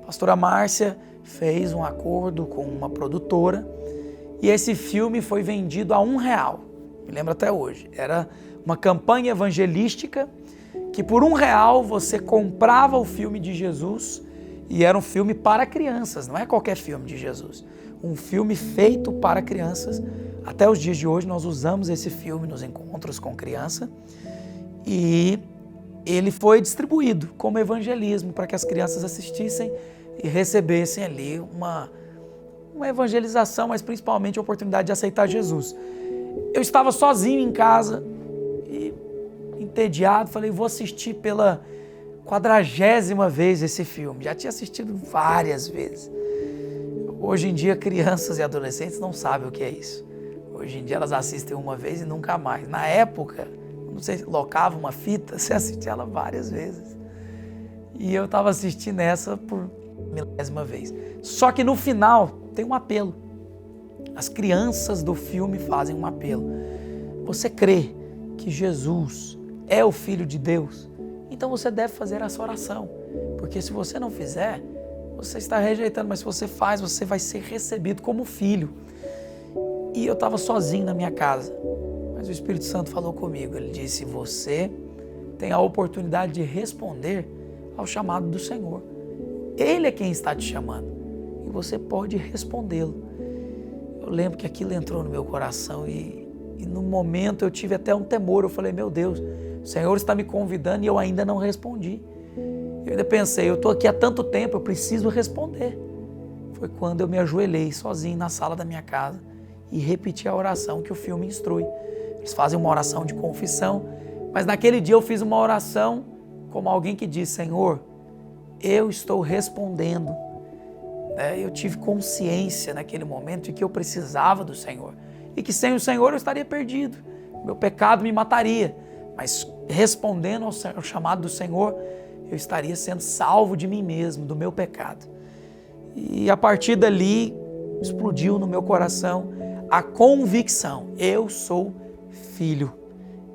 A pastora Márcia fez um acordo com uma produtora e esse filme foi vendido a R$1, me lembro até hoje. Era uma campanha evangelística que por R$1 você comprava o filme de Jesus e era um filme para crianças, não é qualquer filme de Jesus. Um filme feito para crianças. Até os dias de hoje nós usamos esse filme nos encontros com criança e ele foi distribuído como evangelismo para que as crianças assistissem e recebessem ali uma evangelização, mas principalmente a oportunidade de aceitar Jesus. Eu estava sozinho em casa e entediado, falei, vou assistir pela 40ª vez esse filme. Já tinha assistido várias vezes. Hoje em dia, crianças e adolescentes não sabem o que é isso. Hoje em dia, elas assistem uma vez e nunca mais. Na época, não sei, locava uma fita, você assistia ela várias vezes. E eu estava assistindo essa por 1000ª vez. Só que no final, tem um apelo. As crianças do filme fazem um apelo. Você crê que Jesus é o Filho de Deus? Então você deve fazer essa oração. Porque se você não fizer, você está rejeitando, mas se você faz, você vai ser recebido como filho. E eu estava sozinho na minha casa, mas o Espírito Santo falou comigo. Ele disse, você tem a oportunidade de responder ao chamado do Senhor. Ele é quem está te chamando e você pode respondê-lo. Eu lembro que aquilo entrou no meu coração e no momento eu tive até um temor. Eu falei, meu Deus, o Senhor está me convidando e eu ainda não respondi. Eu ainda pensei, eu estou aqui há tanto tempo, eu preciso responder. Foi quando eu me ajoelhei sozinho na sala da minha casa e repeti a oração que o filme instrui. Eles fazem uma oração de confissão, mas naquele dia eu fiz uma oração como alguém que diz, Senhor, eu estou respondendo. Eu tive consciência naquele momento de que eu precisava do Senhor e que sem o Senhor eu estaria perdido. Meu pecado me mataria, mas respondendo ao chamado do Senhor, eu estaria sendo salvo de mim mesmo, do meu pecado. E a partir dali, explodiu no meu coração a convicção, eu sou filho,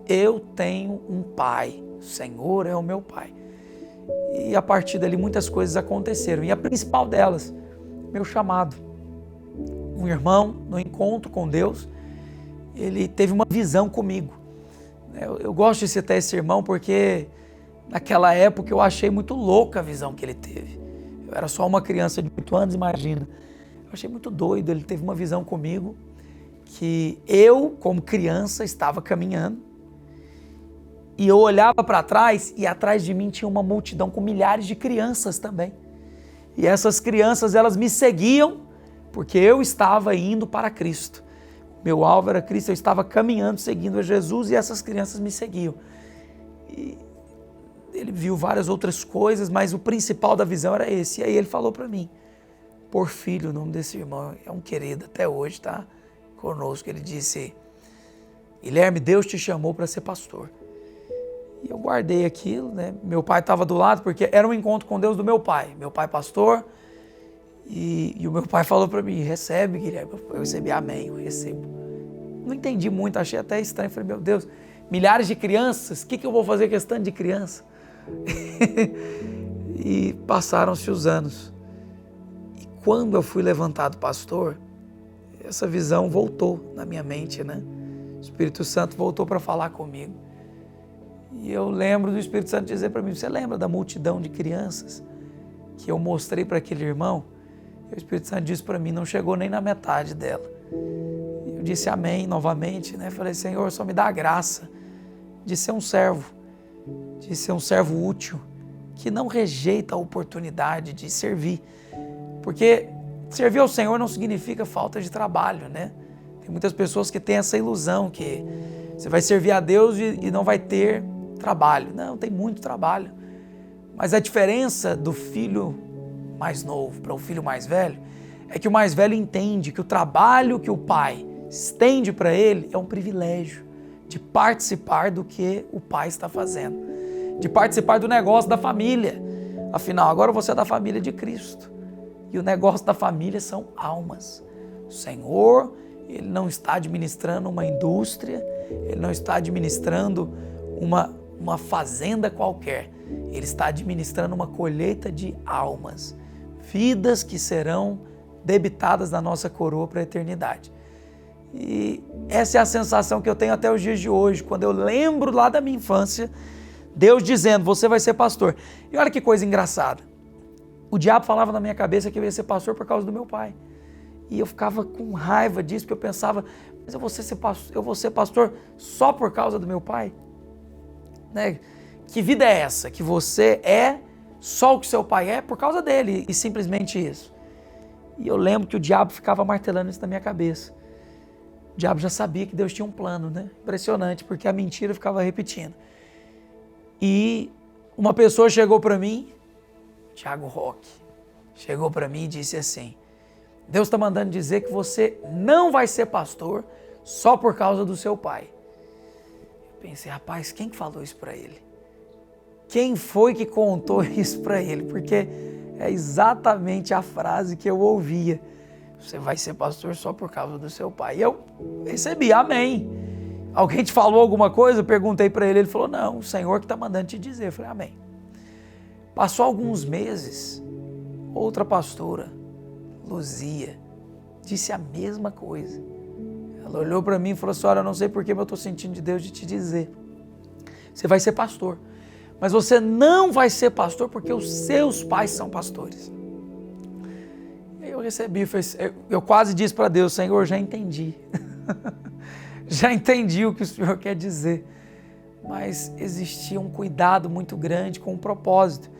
eu tenho um pai, o Senhor é o meu pai. E a partir dali muitas coisas aconteceram, e a principal delas, meu chamado. Um irmão, no encontro com Deus, ele teve uma visão comigo. Eu gosto de citar esse irmão porque naquela época eu achei muito louca a visão que ele teve. Eu era só uma criança de 8 anos, imagina. Eu achei muito doido, ele teve uma visão comigo que eu, como criança, estava caminhando e eu olhava para trás e atrás de mim tinha uma multidão com milhares de crianças também. E essas crianças, elas me seguiam porque eu estava indo para Cristo. Meu alvo era Cristo, eu estava caminhando, seguindo a Jesus e essas crianças me seguiam. E ele viu várias outras coisas, mas o principal da visão era esse. E aí ele falou para mim, Porfírio, o nome desse irmão, é um querido até hoje, tá conosco. Ele disse, Guilherme, Deus te chamou para ser pastor. E eu guardei aquilo, né? Meu pai estava do lado, porque era um encontro com Deus do meu pai pastor, e o meu pai falou para mim, recebe, Guilherme. Eu recebi, amém, eu recebo. Não entendi muito, achei até estranho, falei, meu Deus, milhares de crianças, o que eu vou fazer com esse tanto de criança? E passaram-se os anos. E quando eu fui levantado pastor, essa visão voltou na minha mente, né? O Espírito Santo voltou para falar comigo. E eu lembro do Espírito Santo dizer para mim, você lembra da multidão de crianças que eu mostrei para aquele irmão? E o Espírito Santo disse para mim, não chegou nem na metade dela. Eu disse amém novamente, né? Falei, Senhor, só me dá a graça de ser um servo útil, que não rejeita a oportunidade de servir. Porque servir ao Senhor não significa falta de trabalho, né? Tem muitas pessoas que têm essa ilusão, que você vai servir a Deus e não vai ter trabalho. Não, tem muito trabalho. Mas a diferença do filho mais novo para o filho mais velho é que o mais velho entende que o trabalho que o pai estende para ele é um privilégio de participar do que o pai está fazendo, de participar do negócio da família. Afinal, agora você é da família de Cristo e o negócio da família são almas. O Senhor, Ele não está administrando uma indústria, Ele não está administrando uma fazenda qualquer, Ele está administrando uma colheita de almas, vidas que serão debitadas na nossa coroa para a eternidade. E essa é a sensação que eu tenho até os dias de hoje, quando eu lembro lá da minha infância, Deus dizendo, você vai ser pastor. E olha que coisa engraçada, o diabo falava na minha cabeça que eu ia ser pastor por causa do meu pai. E eu ficava com raiva disso, porque eu pensava, mas eu vou ser pastor só por causa do meu pai? Né? Que vida é essa? Que você é só o que seu pai é por causa dele, e simplesmente isso. E eu lembro que o diabo ficava martelando isso na minha cabeça. O diabo já sabia que Deus tinha um plano, né? Impressionante, porque a mentira ficava repetindo. E uma pessoa chegou para mim, Thiago Roque, chegou para mim e disse assim, Deus está mandando dizer que você não vai ser pastor só por causa do seu pai. Eu pensei, rapaz, quem falou isso para ele? Quem foi que contou isso para ele? Porque é exatamente a frase que eu ouvia. Você vai ser pastor só por causa do seu pai. E eu recebi, amém. Alguém te falou alguma coisa? Eu perguntei para ele, ele falou, não, o Senhor que está mandando te dizer. Eu falei, amém. Passou alguns meses, outra pastora, Luzia, disse a mesma coisa. Ela olhou para mim e falou, senhora, eu não sei porque, mas eu estou sentindo de Deus de te dizer. Você vai ser pastor, mas você não vai ser pastor porque os seus pais são pastores. Eu recebi, eu quase disse para Deus, Senhor, já entendi. Já entendi o que o Senhor quer dizer. Mas existia um cuidado muito grande com um propósito.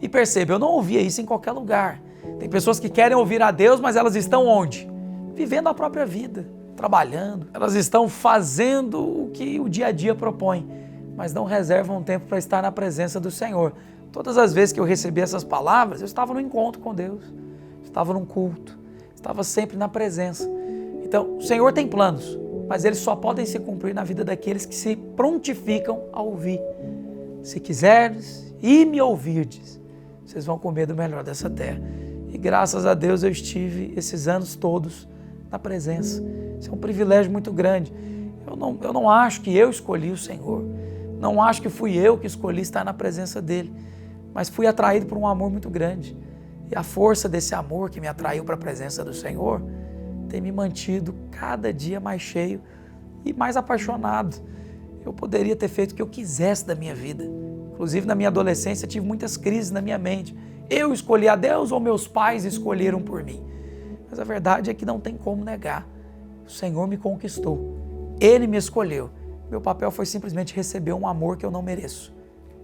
E perceba, eu não ouvia isso em qualquer lugar. Tem pessoas que querem ouvir a Deus, mas elas estão onde? Vivendo a própria vida, trabalhando. Elas estão fazendo o que o dia a dia propõe, mas não reservam tempo para estar na presença do Senhor. Todas as vezes que eu recebi essas palavras, eu estava no encontro com Deus, estava num culto, estava sempre na presença. Então, o Senhor tem planos, mas eles só podem se cumprir na vida daqueles que se prontificam a ouvir. Se quiseres e me ouvirdes, vocês vão comer do melhor dessa terra. E graças a Deus eu estive esses anos todos na presença. Isso é um privilégio muito grande. Eu não acho que eu escolhi o Senhor. Não acho que fui eu que escolhi estar na presença dele. Mas fui atraído por um amor muito grande. E a força desse amor que me atraiu para a presença do Senhor tem me mantido cada dia mais cheio e mais apaixonado. Eu poderia ter feito o que eu quisesse da minha vida. Inclusive, na minha adolescência, tive muitas crises na minha mente. Eu escolhi a Deus ou meus pais escolheram por mim? Mas a verdade é que não tem como negar. O Senhor me conquistou. Ele me escolheu. Meu papel foi simplesmente receber um amor que eu não mereço.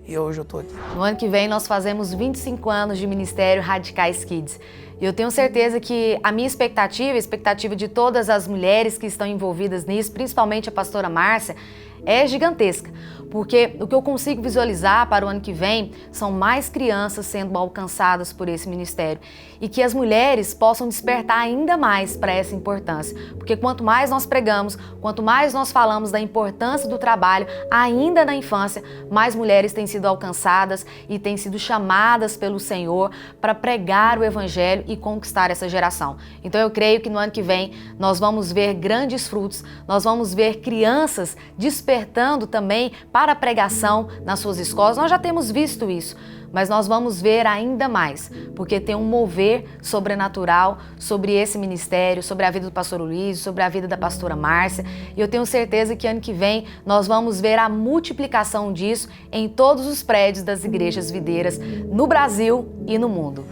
E hoje eu estou aqui. No ano que vem nós fazemos 25 anos de Ministério Radicais Kids. E eu tenho certeza que a minha expectativa, a expectativa de todas as mulheres que estão envolvidas nisso, principalmente a pastora Márcia, é gigantesca. Porque o que eu consigo visualizar para o ano que vem são mais crianças sendo alcançadas por esse ministério. E que as mulheres possam despertar ainda mais para essa importância. Porque quanto mais nós pregamos, quanto mais nós falamos da importância do trabalho, ainda na infância, mais mulheres têm sido alcançadas e têm sido chamadas pelo Senhor para pregar o Evangelho e conquistar essa geração. Então eu creio que no ano que vem nós vamos ver grandes frutos, nós vamos ver crianças despertando também para a pregação nas suas escolas. Nós já temos visto isso, mas nós vamos ver ainda mais, porque tem um mover sobrenatural sobre esse ministério, sobre a vida do pastor Luiz, sobre a vida da pastora Márcia, e eu tenho certeza que ano que vem nós vamos ver a multiplicação disso em todos os prédios das igrejas videiras no Brasil e no mundo.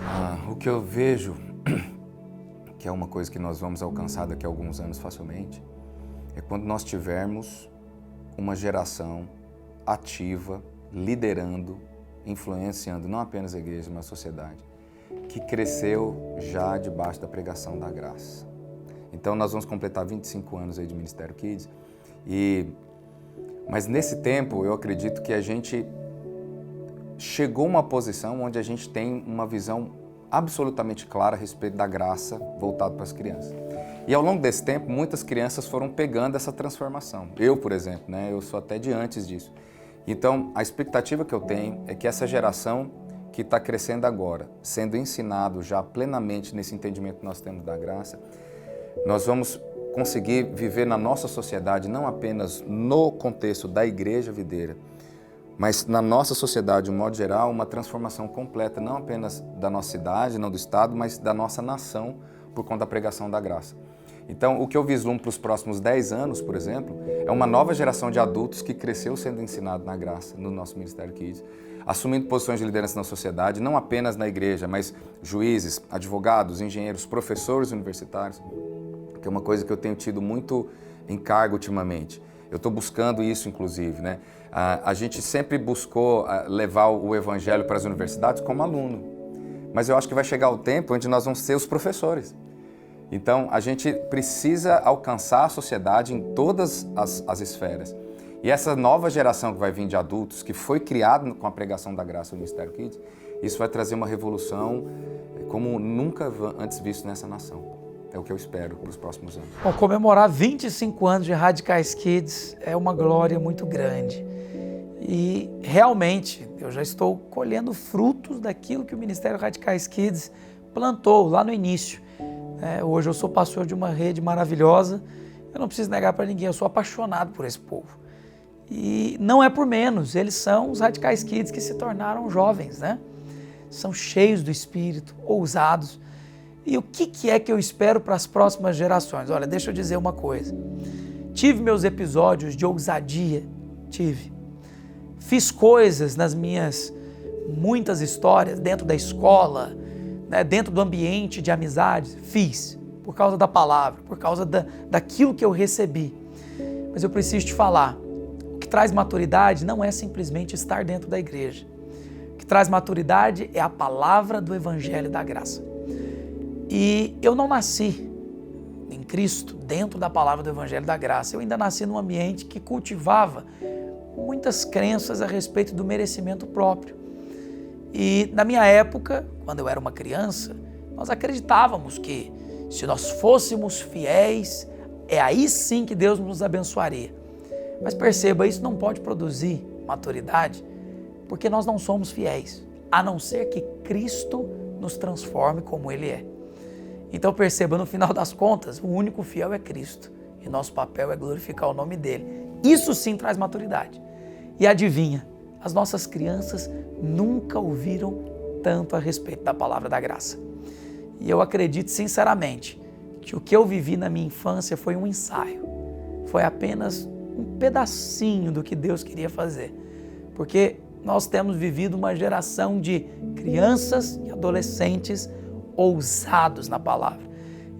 O que eu vejo, que é uma coisa que nós vamos alcançar daqui a alguns anos facilmente, é quando nós tivermos uma geração ativa, liderando, influenciando não apenas a igreja, mas a sociedade, que cresceu já debaixo da pregação da graça. Então nós vamos completar 25 anos aí de Ministério Kids, mas nesse tempo eu acredito que a gente chegou a uma posição onde a gente tem uma visão absolutamente clara a respeito da graça voltada para as crianças. E ao longo desse tempo, muitas crianças foram pegando essa transformação. Eu, por exemplo, eu sou até de antes disso. Então, a expectativa que eu tenho é que essa geração que está crescendo agora, sendo ensinado já plenamente nesse entendimento que nós temos da graça, nós vamos conseguir viver na nossa sociedade, não apenas no contexto da igreja videira, mas na nossa sociedade, de um modo geral, uma transformação completa, não apenas da nossa cidade, não do estado, mas da nossa nação, por conta da pregação da graça. Então, o que eu vislumbro para os próximos 10 anos, por exemplo, é uma nova geração de adultos que cresceu sendo ensinado na graça, no nosso Ministério Kids, assumindo posições de liderança na sociedade, não apenas na igreja, mas juízes, advogados, engenheiros, professores universitários, que é uma coisa que eu tenho tido muito encargo ultimamente. Eu estou buscando isso, inclusive, A gente sempre buscou levar o evangelho para as universidades como aluno, mas eu acho que vai chegar o tempo onde nós vamos ser os professores. Então, a gente precisa alcançar a sociedade em todas as esferas. E essa nova geração que vai vir de adultos, que foi criada com a pregação da graça do Ministério Kids, isso vai trazer uma revolução como nunca antes visto nessa nação. É o que eu espero para os próximos anos. Bom, comemorar 25 anos de Radicais Kids é uma glória muito grande. E realmente eu já estou colhendo frutos daquilo que o Ministério Radicais Kids plantou lá no início. Hoje eu sou pastor de uma rede maravilhosa, eu não preciso negar para ninguém, eu sou apaixonado por esse povo. E não é por menos, eles são os Radicais Kids que se tornaram jovens, São cheios do Espírito, ousados. E o que é que eu espero para as próximas gerações? Olha, deixa eu dizer uma coisa. Tive meus episódios de ousadia, Fiz coisas nas minhas muitas histórias dentro da escola, né, dentro do ambiente de amizades? Fiz, por causa da palavra, por causa daquilo que eu recebi. Mas eu preciso te falar, o que traz maturidade não é simplesmente estar dentro da igreja. O que traz maturidade é a palavra do Evangelho da Graça. E eu não nasci em Cristo dentro da palavra do Evangelho da Graça. Eu ainda nasci num ambiente que cultivava muitas crenças a respeito do merecimento próprio. E na minha época, quando eu era uma criança, nós acreditávamos que se nós fôssemos fiéis, é aí sim que Deus nos abençoaria. Mas perceba, isso não pode produzir maturidade, porque nós não somos fiéis, a não ser que Cristo nos transforme como Ele é. Então perceba, no final das contas, o único fiel é Cristo. E nosso papel é glorificar o nome dEle. Isso sim traz maturidade. E adivinha, as nossas crianças nunca ouviram tanto a respeito da palavra da graça. E eu acredito sinceramente que o que eu vivi na minha infância foi um ensaio. Foi apenas um pedacinho do que Deus queria fazer. Porque nós temos vivido uma geração de crianças e adolescentes ousados na palavra.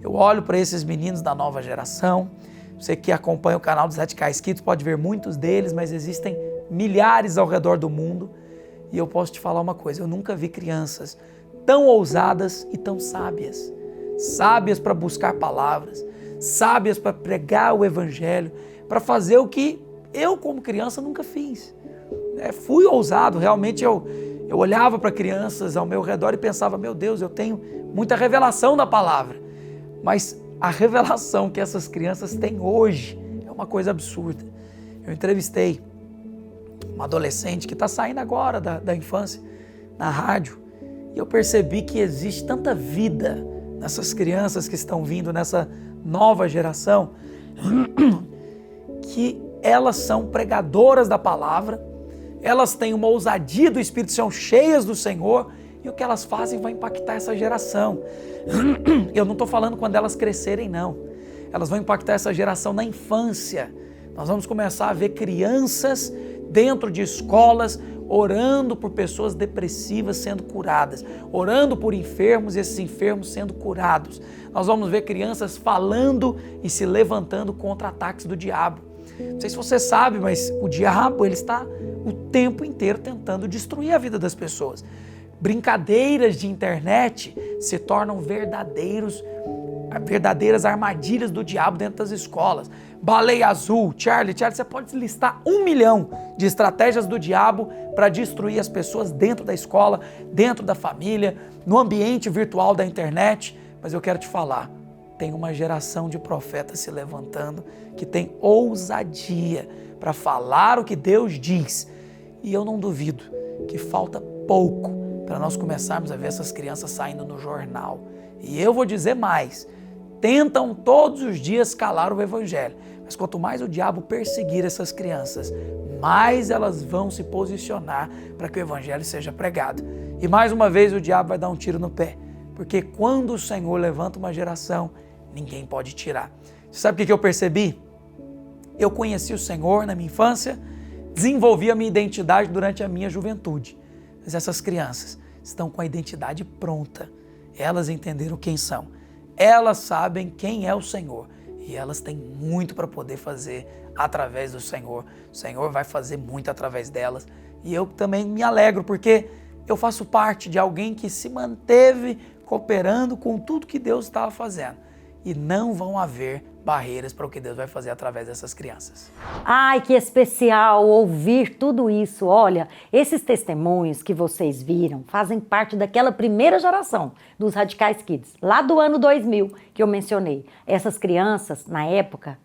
Eu olho para esses meninos da nova geração, você que acompanha o canal dos Radicais Kids pode ver muitos deles, mas existem milhares ao redor do mundo, e eu posso te falar uma coisa, eu nunca vi crianças tão ousadas e tão sábias. Sábias para buscar palavras, sábias para pregar o Evangelho, para fazer o que eu como criança nunca fiz. Fui ousado, realmente eu olhava para crianças ao meu redor e pensava, meu Deus, eu tenho muita revelação da palavra. Mas a revelação que essas crianças têm hoje é uma coisa absurda. Eu entrevistei uma adolescente que está saindo agora da infância, na rádio, e eu percebi que existe tanta vida nessas crianças que estão vindo, nessa nova geração, que elas são pregadoras da palavra, elas têm uma ousadia do Espírito, são cheias do Senhor, e o que elas fazem vai impactar essa geração. Eu não estou falando quando elas crescerem, não. Elas vão impactar essa geração na infância. Nós vamos começar a ver crianças dentro de escolas orando por pessoas depressivas sendo curadas, orando por enfermos e esses enfermos sendo curados. Nós vamos ver crianças falando e se levantando contra ataques do diabo. Não sei se você sabe, mas o diabo ele está o tempo inteiro tentando destruir a vida das pessoas. Brincadeiras de internet se tornam verdadeiras armadilhas do diabo dentro das escolas. Baleia azul, Charlie, você pode listar 1 milhão de estratégias do diabo para destruir as pessoas dentro da escola, dentro da família, no ambiente virtual da internet. Mas eu quero te falar, tem uma geração de profetas se levantando que tem ousadia para falar o que Deus diz. E eu não duvido que falta pouco para nós começarmos a ver essas crianças saindo no jornal. E eu vou dizer mais, tentam todos os dias calar o Evangelho, mas quanto mais o diabo perseguir essas crianças, mais elas vão se posicionar para que o Evangelho seja pregado. E mais uma vez o diabo vai dar um tiro no pé, porque quando o Senhor levanta uma geração, ninguém pode tirar. Você sabe o que eu percebi? Eu conheci o Senhor na minha infância, desenvolvi a minha identidade durante a minha juventude. Mas essas crianças estão com a identidade pronta. Elas entenderam quem são. Elas sabem quem é o Senhor. E elas têm muito para poder fazer através do Senhor. O Senhor vai fazer muito através delas. E eu também me alegro, porque eu faço parte de alguém que se manteve cooperando com tudo que Deus estava fazendo. E não vão haver barreiras para o que Deus vai fazer através dessas crianças. Ai, que especial ouvir tudo isso. Olha, esses testemunhos que vocês viram fazem parte daquela primeira geração dos Radicais Kids, lá do ano 2000 que eu mencionei. Essas crianças, na época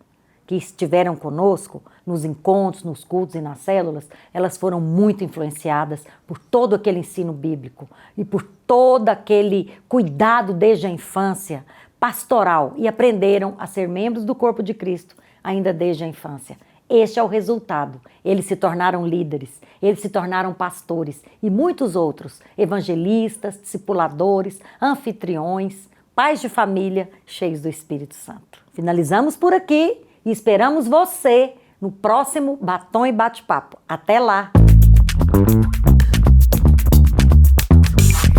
que estiveram conosco, nos encontros, nos cultos e nas células, elas foram muito influenciadas por todo aquele ensino bíblico e por todo aquele cuidado desde a infância, pastoral, e aprenderam a ser membros do corpo de Cristo ainda desde a infância. Este é o resultado. Eles se tornaram líderes, eles se tornaram pastores e muitos outros, evangelistas, discipuladores, anfitriões, pais de família cheios do Espírito Santo. Finalizamos por aqui e esperamos você no próximo Batom e Bate-Papo. Até lá!